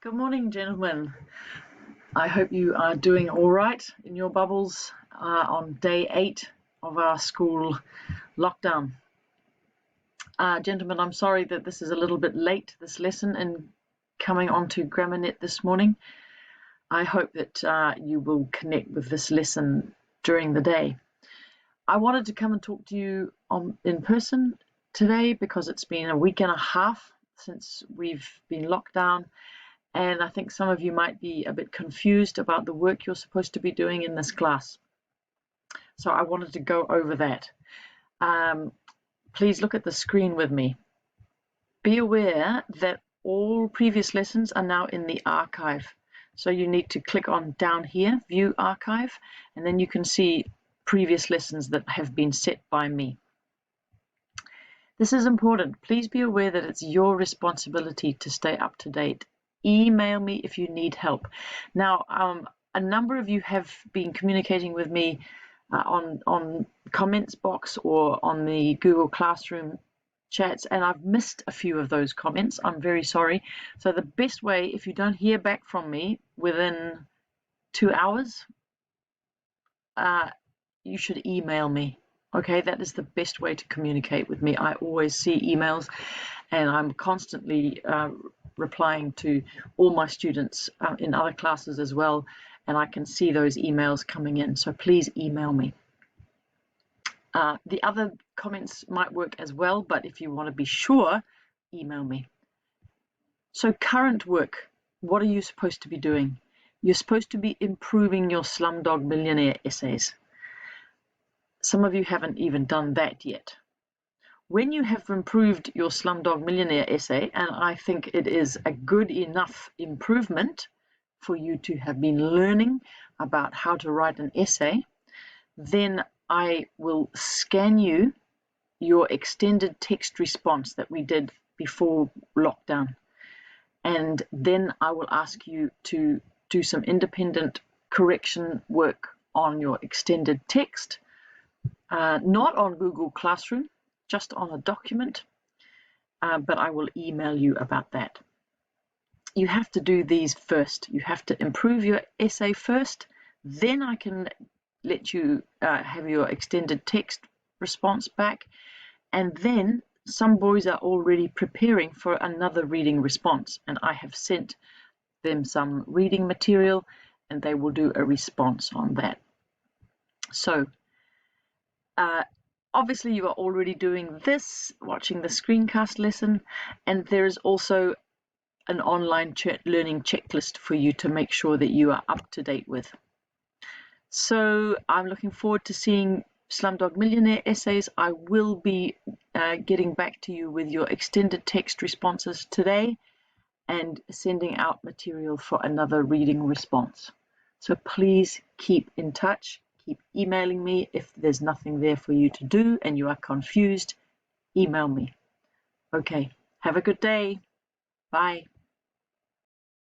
Good morning, gentlemen. I hope you are doing all right in your bubbles on day 8 of our school lockdown. Gentlemen, I'm sorry that this is a little bit late, this lesson, and coming onto GrammarNet this morning. I hope that you will connect with this lesson during the day. I wanted to come and talk to you in person today because it's been a week and a half since we've been locked down. And I think some of you might be a bit confused about the work you're supposed to be doing in this class. So I wanted to go over that. Please look at the screen with me. Be aware that all previous lessons are now in the archive. So you need to click on down here, View Archive, and then you can see previous lessons that have been set by me. This is important. Please be aware that it's your responsibility to stay up to date. Email me if you need help. Now, a number of you have been communicating with me on comments box or on the Google Classroom chats, and I've missed a few of those comments. I'm very sorry. So the best way, if you don't hear back from me within 2 hours, you should email me. Okay, that is the best way to communicate with me. I always see emails, and I'm constantly replying to all my students in other classes as well, and I can see those emails coming in, so please email me. The other comments might work as well, but if you want to be sure, email me. So current work, what are you supposed to be doing? You're supposed to be improving your Slumdog Millionaire essays. Some of you haven't even done that yet. When you have improved your Slumdog Millionaire essay, and I think it is a good enough improvement for you to have been learning about how to write an essay, then I will scan you your extended text response that we did before lockdown. And then I will ask you to do some independent correction work on your extended text, not on Google Classroom, just on a document, but I will email you about that. You have to do these first. You have to improve your essay first, then I can let you have your extended text response back, and then some boys are already preparing for another reading response, and I have sent them some reading material, and they will do a response on that. So, obviously you are already doing this, watching the screencast lesson, and there is also an online learning checklist for you to make sure that you are up to date with. So I'm looking forward to seeing Slumdog Millionaire essays. I will be getting back to you with your extended text responses today and sending out material for another reading response. So please keep in touch. Keep emailing me if there's nothing there for you to do and you are confused. Email me. Okay, have a good day. Bye.